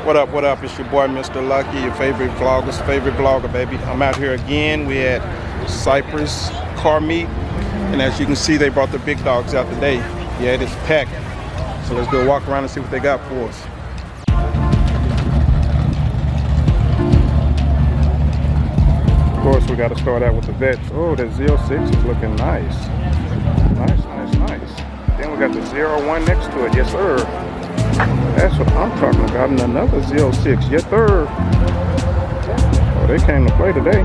What up? It's your boy, Mr. Lucky, your favorite vlogger, baby. I'm out here again. We had Cypress Car Meet, and as you can see, they brought the big dogs out today. Yeah, it is packed. So let's go walk around and see what they got for us. Of course, we got to start out with the vets. Oh, the Z06 is looking nice. Nice. Then we got the 01 next to it. Yes, sir. That's what I'm talking about. And another Z06. Yes, sir. Oh, they came to play today.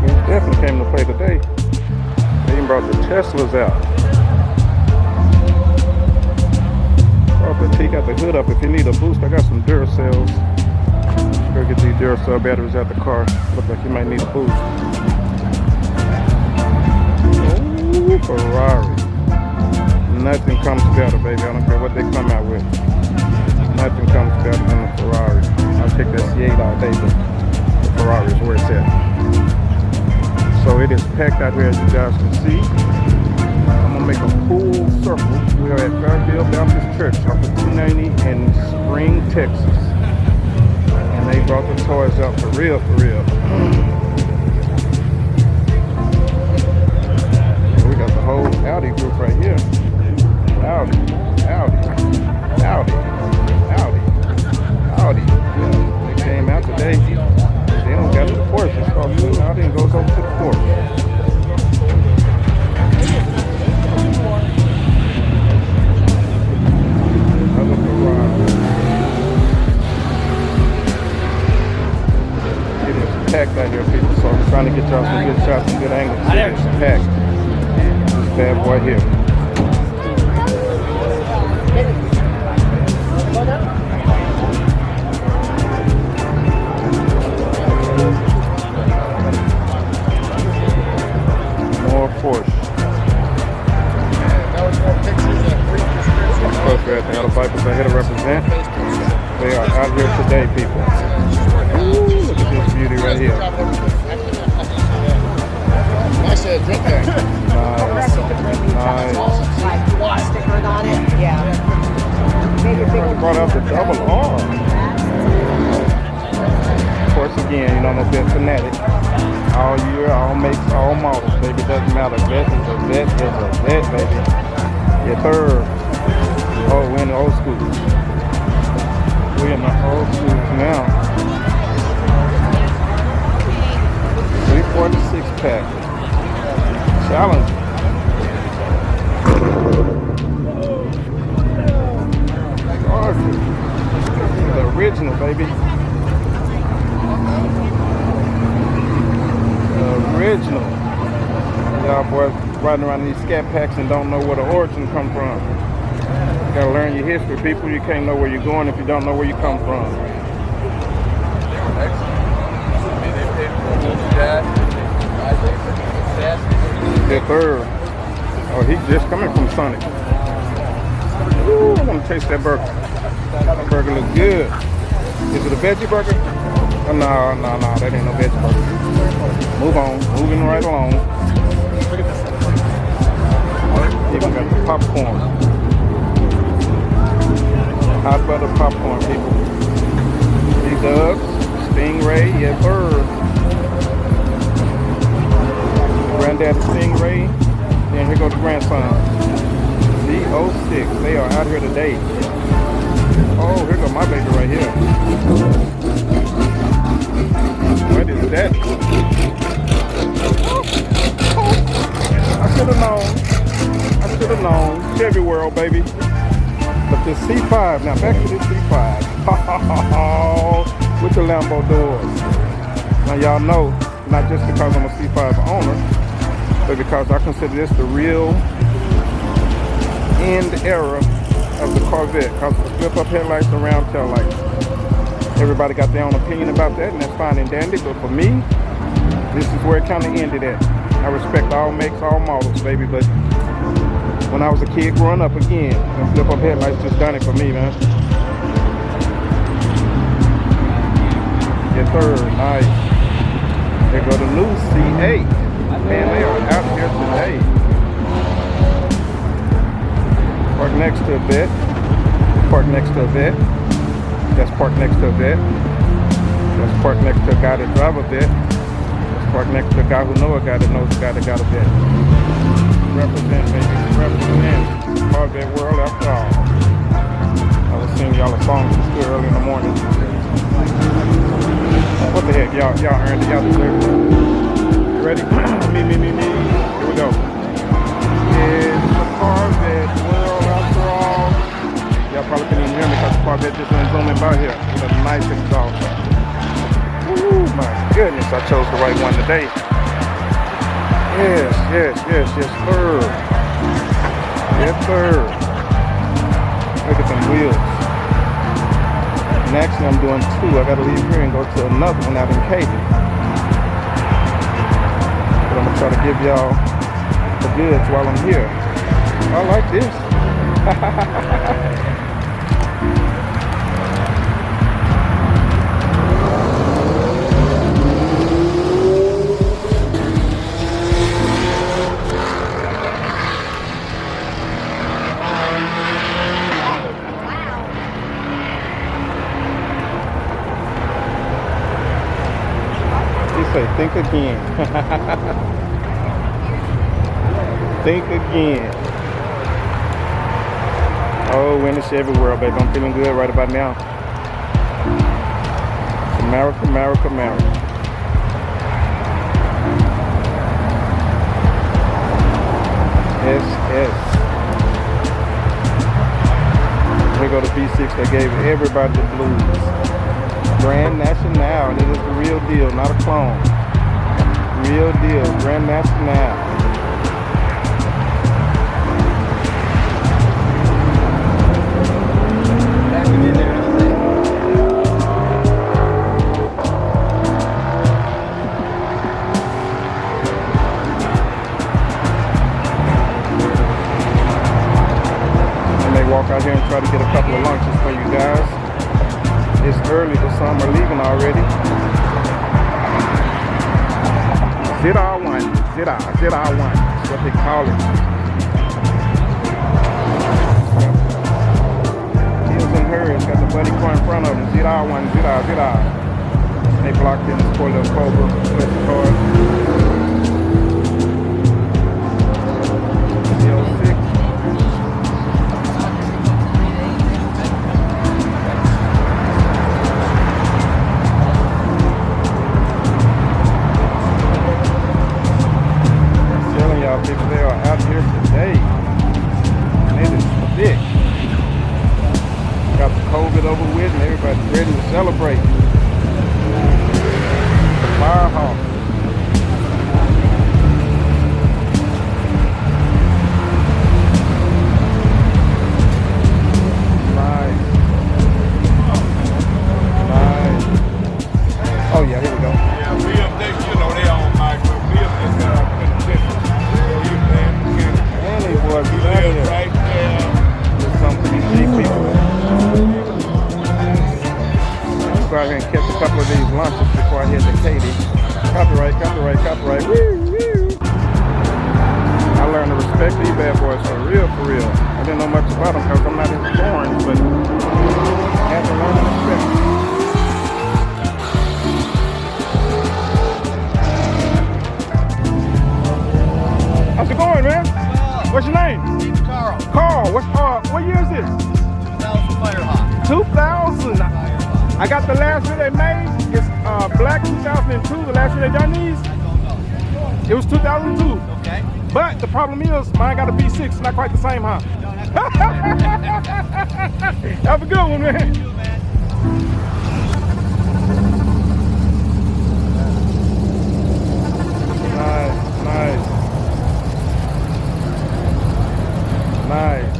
They definitely came to play today. They even brought the Teslas out. Oh, but he got the hood up. If you need a boost, I got some Duracells. Go get these Duracell batteries out the car. Look like you might need a boost. Oh, Ferrari. Nothing comes better, baby. I don't care what they come out with. Nothing comes better than a Ferrari. I'll take that C8 all day, but the Ferrari is where it's at. So it is packed out here, as you guys can see. I'm gonna make a full circle. We are at Fairfield Baptist Church off of 290 in Spring, Texas. And they brought the toys out for real. We got the whole Audi group right here. Audi. Yeah, they came out today. They don't got to the Porsche. It's called new Audi and goes over to the Porsche. Another Ferrari. It is packed out here, people. So I'm trying to get y'all some good shots and good angles. It's packed. This bad boy here. More Porsche. Of course, we're at the Alabama. They're here to represent. They are out here today, people. Ooh, look at this beauty right here. Nice drip there. Nice. Stickers on it, yeah. They brought out the double R. Of course, again, you know, I'm a vet fanatic. All year, all makes, all models, baby. Doesn't matter. Vet is a vet, baby. Your third. Oh, we're in the old school. We're in the old schools now. 346 pack. Challenge. Gorgeous. The original, baby. The original. Y'all boys riding around these scat packs and don't know where the origin come from. You gotta learn your history, people. You can't know where you're going if you don't know where you come from. The third. Oh, he's just coming from Sonic. Ooh, I want to taste that burger. That burger looks good. Is it a veggie burger? Oh, no, that ain't no veggie burger. Move on, moving right along. Even got the popcorn. Hot butter popcorn, people. D-Dubs, Stingray, yes sir. Granddaddy Stingray, then here goes the grandson. Z06, they are out here today. Oh, here goes my baby right here. What is that? I should have known. Chevy World, baby. But this C5, now back to this C5. With the Lambo doors. Now y'all know, not just because I'm a C5 owner, but because I consider this the real end era of the Corvette, because of the flip-up headlights and round tail lights. Everybody got their own opinion about that, and that's fine and dandy, but for me, this is where it kind of ended at. I respect all makes, all models, baby, but when I was a kid growing up again, the flip-up headlights just done it for me, man. Your third, nice. There go the new C8. Man, they are out here today. Park next to a bit. parked next to a vet. That's parked next to a vet. That's parked next to a guy that drives a vet. That's parked next to a guy who knows a guy that knows a guy that got a vet. Represent, baby. Represent. Corvette world after all. I was singing y'all a song from school early in the morning. What the heck? Y'all earned it. Y'all deserve it. Ready? me. Here we go. It's the Corvette world after all. Y'all probably couldn't even hear me because the Corvette just went zooming by here with a nice exhaust. Ooh, my goodness, I chose the right one today. Yes, sir. Yes, sir. Look at them wheels. And actually, I'm doing two. I gotta leave here and go to another one out in Katy. But I'm gonna try to give y'all the goods while I'm here. I like this. Think again. Think again. Oh, winter's everywhere, baby. I'm feeling good right about now. Camaro. SS. Here go the V6 that gave everybody the blues. Grand National, and it is the real deal, not a clone. Real deal, Grand National. I may walk out here and try to get a couple of lunches for you guys. It's early, but some are leaving already. ZR1, that's what they call it. Heels and hers, got the buddy car in front of them. ZR1. They blocked in this poor little Cobra, with the car. Z06. People, they are out here today, and it is thick. Got the COVID over with, and everybody's ready to celebrate. The Firehawk. Nice. Oh yeah, here we go. Yeah, we up there, you know, they all like, we up there. Boy, be right here. Right there. There's some pretty cheap people. Let's go out here and catch a couple of these lunches before I head to Katy. Copyright. Woo! I learned to respect these bad boys for real. I didn't know much about them because I'm not into foreign, but I had to learn to respect them. How's it going, man? What's your name? Carl. Carl. What year is this? 2000 Firehawk. 2000. I got the last year they made. It's black 2002. The last year they done these. I don't know. It was 2002. Okay. But the problem is, mine got a V6. It's not quite the same, huh? Have a good one, man. Nice.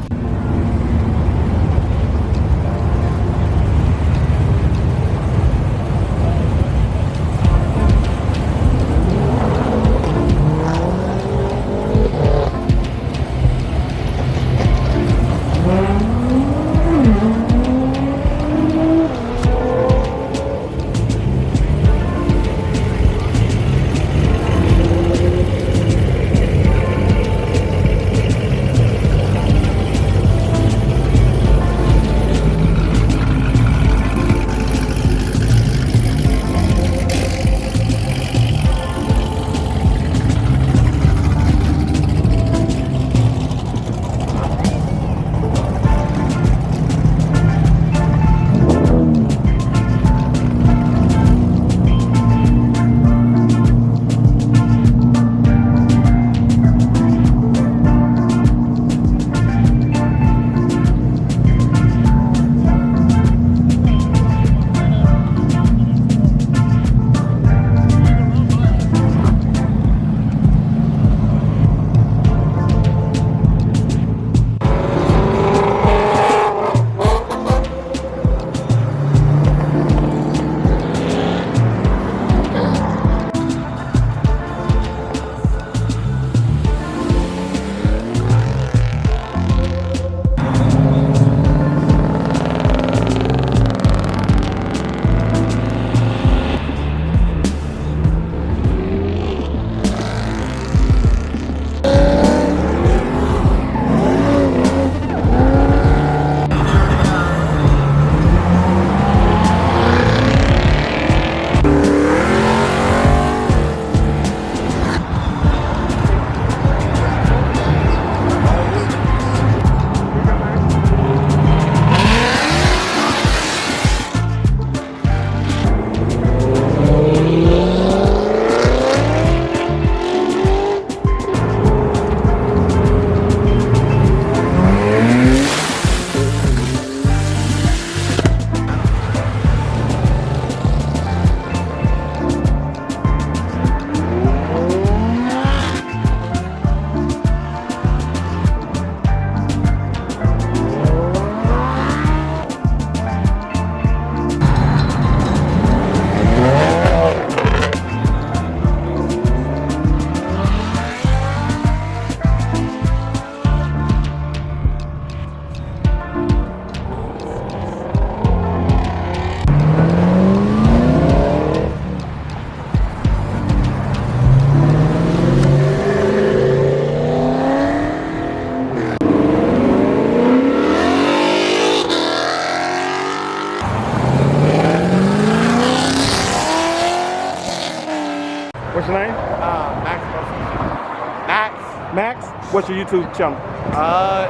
What's your YouTube channel?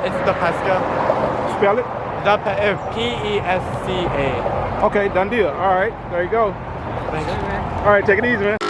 It's the Pesca. Spell it. P-E-S-C-A. Okay, done deal. All right, there you go. Thank you, man. All right, take it easy, man.